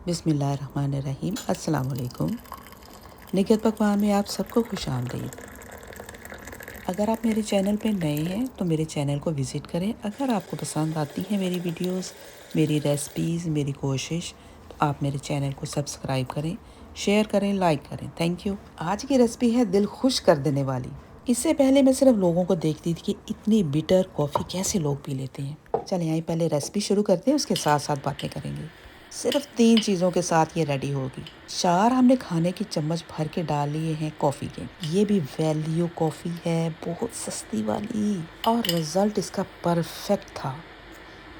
बिस्मिल्लाहिर्रहमानिर्रहीम। अस्सलाम वालेकुम। निखत पकवान में आप सबको खुश आमदीद। अगर आप मेरे चैनल पे नए हैं तो मेरे चैनल को विज़िट करें। अगर आपको पसंद आती हैं मेरी वीडियोस, मेरी रेसिपीज़, मेरी कोशिश, तो आप मेरे चैनल को सब्सक्राइब करें, शेयर करें, लाइक करें। Thank you. आज की रेसिपी है दिल खुश कर देने वाली। इससे पहले मैं सिर्फ लोगों को देखती थी कि इतनी बिटर कॉफ़ी कैसे लोग पी लेते हैं। चलें आइए पहले रेसिपी शुरू करते हैं, उसके साथ साथ बातें करेंगे। सिर्फ 3 चीज़ों के साथ ये रेडी होगी। 4 हमने खाने की चम्मच भर के डाल लिए हैं कॉफ़ी के। ये भी वैल्यू कॉफ़ी है, बहुत सस्ती वाली, और रिज़ल्ट इसका परफेक्ट था।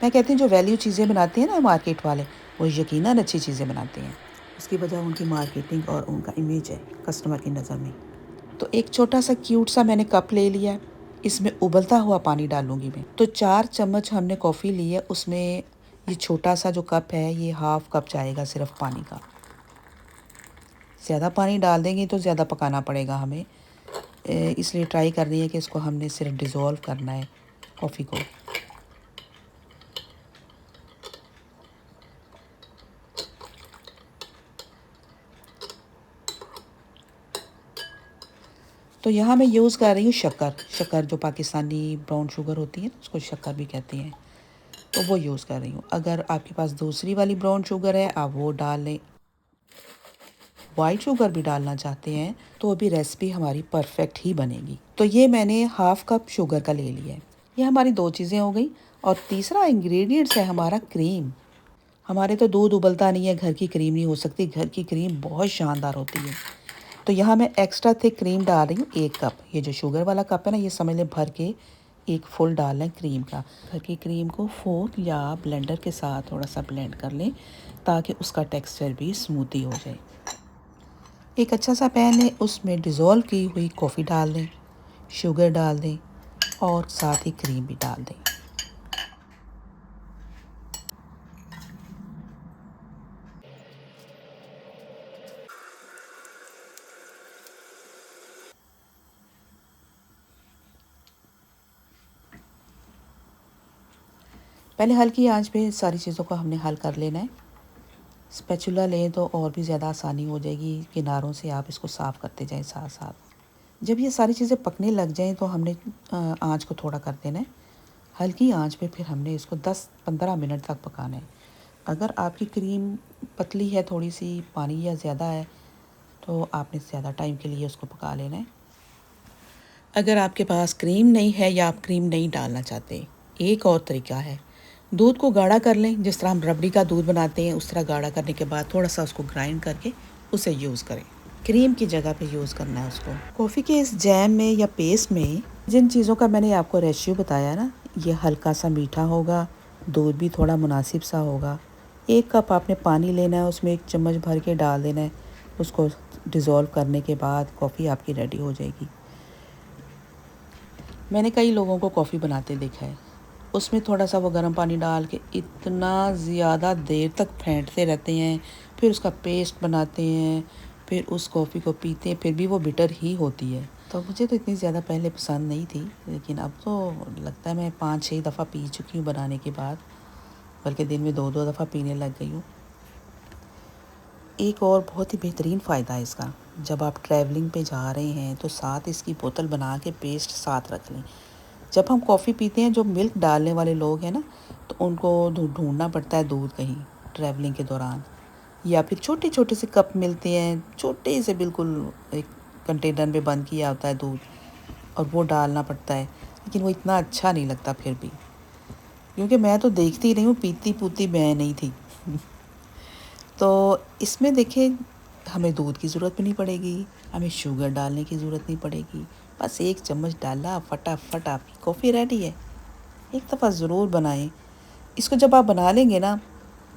मैं कहती हूँ जो वैल्यू चीज़ें बनाते हैं ना मार्केट वाले, वो यकीनन अच्छी चीज़ें बनाते हैं। उसकी वजह उनकी मार्केटिंग और उनका इमेज है कस्टमर की नज़र में। तो एक छोटा सा क्यूट सा मैंने कप ले लिया है। इसमें उबलता हुआ पानी डालूंगी मैं। तो 4 चम्मच हमने कॉफ़ी ली है, उसमें ये छोटा सा जो कप है ये हाफ कप जाएगा सिर्फ पानी का। ज़्यादा पानी डाल देंगे तो ज़्यादा पकाना पड़ेगा हमें, इसलिए ट्राई करनी है कि इसको हमने सिर्फ डिज़ोल्व करना है कॉफ़ी को। तो यहाँ मैं यूज़ कर रही हूँ शक्कर। शक्कर जो पाकिस्तानी ब्राउन शुगर होती है ना, उसको शक्कर भी कहते हैं, तो वो यूज़ कर रही हूँ। अगर आपके पास दूसरी वाली ब्राउन शुगर है आप वो डाल लें। वाइट शुगर भी डालना चाहते हैं तो अभी रेसिपी हमारी परफेक्ट ही बनेगी। तो ये मैंने हाफ कप शुगर का ले लिया है। ये हमारी 2 चीज़ें हो गई। और तीसरा इंग्रेडिएंट्स है हमारा क्रीम। हमारे तो दूध उबलता नहीं है, घर की क्रीम नहीं हो सकती। घर की क्रीम बहुत शानदार होती है। तो यहाँ मैं एक्स्ट्रा थिक क्रीम डाल रही हूँ 1 कप। ये जो शुगर वाला कप है ना, ये समझ लें भर के एक फुल डालना है क्रीम का। घर की क्रीम को फोर्क या ब्लेंडर के साथ थोड़ा सा ब्लेंड कर लें ताकि उसका टेक्सचर भी स्मूथी हो जाए। एक अच्छा सा पैन है, उसमें डिज़ोल्व की हुई कॉफ़ी डाल दें, शुगर डाल दें और साथ ही क्रीम भी डाल दें। पहले हल्की आंच पे सारी चीज़ों को हमने हल कर लेना है। स्पैचुला लें तो और भी ज़्यादा आसानी हो जाएगी, किनारों से आप इसको साफ़ करते जाएं साथ साथ। जब ये सारी चीज़ें पकने लग जाएं तो हमने आंच को थोड़ा कर देना है। हल्की आंच पे फिर हमने इसको 10-15 मिनट तक पकाना है। अगर आपकी क्रीम पतली है, थोड़ी सी पानी या ज़्यादा है, तो आपने ज़्यादा टाइम के लिए उसको पका लेना है। अगर आपके पास क्रीम नहीं है या आप क्रीम नहीं डालना चाहते, एक और तरीका है। दूध को गाढ़ा कर लें, जिस तरह हम रबड़ी का दूध बनाते हैं उस तरह गाढ़ा करने के बाद थोड़ा सा उसको ग्राइंड करके उसे यूज़ करें। क्रीम की जगह पे यूज़ करना है उसको। कॉफ़ी के इस जैम में या पेस्ट में जिन चीज़ों का मैंने आपको रेशियो बताया ना, ये हल्का सा मीठा होगा, दूध भी थोड़ा मुनासिब सा होगा। 1 कप आपने पानी लेना है, उसमें 1 चम्मच भर के डाल देना है। उसको डिज़ोल्व करने के बाद कॉफ़ी आपकी रेडी हो जाएगी। मैंने कई लोगों को कॉफ़ी बनाते देखा है, उसमें थोड़ा सा वो गर्म पानी डाल के इतना ज़्यादा देर तक फेंटते रहते हैं, फिर उसका पेस्ट बनाते हैं, फिर उस कॉफ़ी को पीते हैं, फिर भी वो बिटर ही होती है। तो मुझे तो इतनी ज़्यादा पहले पसंद नहीं थी, लेकिन अब तो लगता है मैं 5-6 दफ़ा पी चुकी हूँ बनाने के बाद, बल्कि दिन में 2-2 दफ़ा पीने लग गई हूँ। एक और बहुत ही बेहतरीन फ़ायदा है इसका, जब आप ट्रैवलिंग पे जा रहे हैं तो साथ इसकी बोतल बना के पेस्ट साथ रख लें। जब हम कॉफ़ी पीते हैं, जो मिल्क डालने वाले लोग हैं ना, तो उनको ढूंढना पड़ता है दूध कहीं ट्रैवलिंग के दौरान, या फिर छोटे छोटे से कप मिलते हैं, छोटे से बिल्कुल एक कंटेनर में बंद किया होता है दूध, और वो डालना पड़ता है। लेकिन वो इतना अच्छा नहीं लगता फिर भी, क्योंकि मैं तो देखती रही हूँ, पीती पूती मैं नहीं थी। तो इसमें देखिए, हमें दूध की ज़रूरत भी नहीं पड़ेगी, हमें शुगर डालने की ज़रूरत नहीं पड़ेगी। बस 1 चम्मच डाला, फटाफट आपकी कॉफ़ी रेडी है। एक दफ़ा ज़रूर बनाएं इसको। जब आप बना लेंगे ना,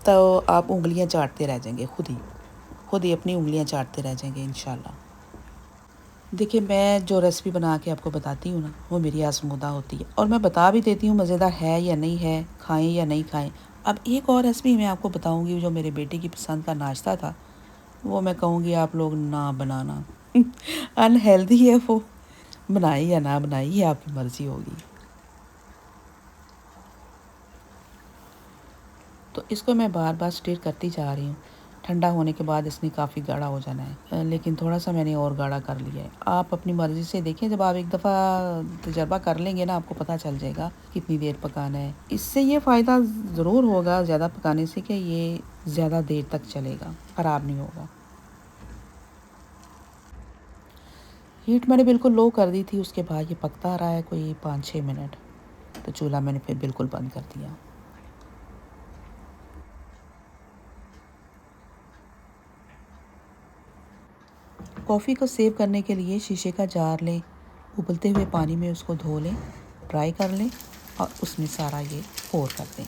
तो आप उंगलियां चाटते रह जाएंगे, खुद ही अपनी उंगलियां चाटते रह जाएंगे इंशाल्लाह। देखिए, मैं जो रेसिपी बना के आपको बताती हूँ ना, वो मेरी आज़मूदा होती है, और मैं बता भी देती हूँ मज़ेदार है या नहीं है, खाएं या नहीं खाएं। अब एक और रेसिपी मैं आपको बताऊँगी जो मेरे बेटे की पसंद का नाश्ता था, वो मैं कहूँगी आप लोग ना बनाना। अनहेल्दी है वो, बनाई या ना बनाई ये आपकी मर्ज़ी होगी। तो इसको मैं बार बार स्टिर करती जा रही हूँ। ठंडा होने के बाद इसने काफ़ी गाढ़ा हो जाना है, लेकिन थोड़ा सा मैंने और गाढ़ा कर लिया है। आप अपनी मर्ज़ी से देखें, जब आप एक दफ़ा तजर्बा कर लेंगे ना, आपको पता चल जाएगा कितनी देर पकाना है। इससे ये फ़ायदा ज़रूर होगा ज़्यादा पकाने से कि ये ज़्यादा देर तक चलेगा, ख़राब नहीं होगा। हीट मैंने बिल्कुल लो कर दी थी, उसके बाद ये पकता रहा है कोई 5-6 मिनट, तो चूल्हा मैंने फिर बिल्कुल बंद कर दिया। कॉफ़ी को सेव करने के लिए शीशे का जार लें, उबलते हुए पानी में उसको धो लें, ड्राई कर लें और उसमें सारा ये पोर कर दें।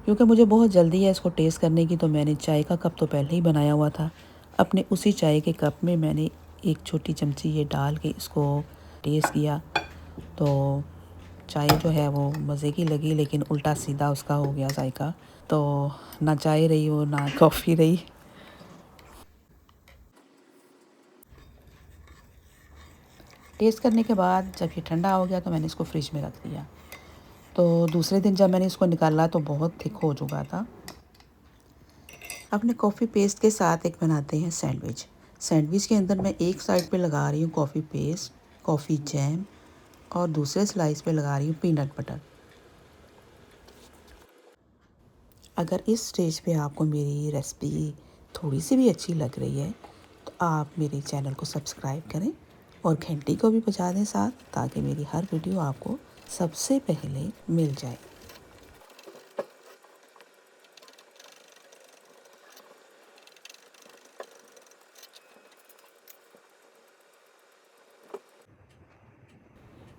क्योंकि मुझे बहुत जल्दी है इसको टेस्ट करने की, तो मैंने चाय का कप तो पहले ही बनाया हुआ था। अपने उसी चाय के कप में मैंने एक छोटी चमची ये डाल के इसको टेस्ट किया, तो चाय जो है वो मज़े की लगी, लेकिन उल्टा सीधा उसका हो गया जायका। तो ना चाय रही वो ना कॉफ़ी रही। टेस्ट करने के बाद जब ये ठंडा हो गया तो मैंने इसको फ्रिज में रख दिया। तो दूसरे दिन जब मैंने इसको निकाला तो बहुत थिक हो चुका था। अपने कॉफ़ी पेस्ट के साथ एक बनाते हैं सैंडविच। सैंडविच के अंदर मैं एक साइड पे लगा रही हूँ कॉफ़ी पेस्ट, कॉफ़ी जैम और दूसरे स्लाइस पे लगा रही हूँ पीनट बटर। अगर इस स्टेज पे आपको मेरी रेसिपी थोड़ी सी भी अच्छी लग रही है तो आप मेरे चैनल को सब्सक्राइब करें और घंटी को भी बजा दें साथ, ताकि मेरी हर वीडियो आपको सबसे पहले मिल जाए।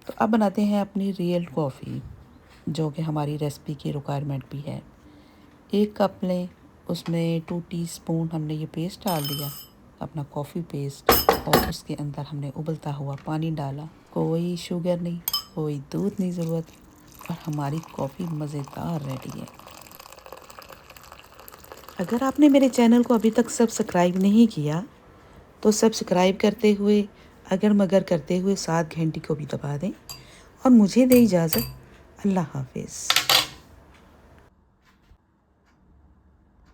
तो अब बनाते हैं अपनी रियल कॉफ़ी, जो कि हमारी रेसिपी की रिक्वायरमेंट भी है। एक कप लें, उसमें 2 टीस्पून हमने ये पेस्ट डाल दिया, अपना कॉफ़ी पेस्ट, और उसके अंदर हमने उबलता हुआ पानी डाला। कोई शुगर नहीं, कोई दूध नहीं ज़रूरत, और हमारी कॉफ़ी मज़ेदार रेडी है। अगर आपने मेरे चैनल को अभी तक सब्सक्राइब नहीं किया तो सब्सक्राइब करते हुए, अगर मगर करते हुए साथ घंटी को भी दबा दें, और मुझे दें इजाज़त। अल्लाह हाफ़िज़।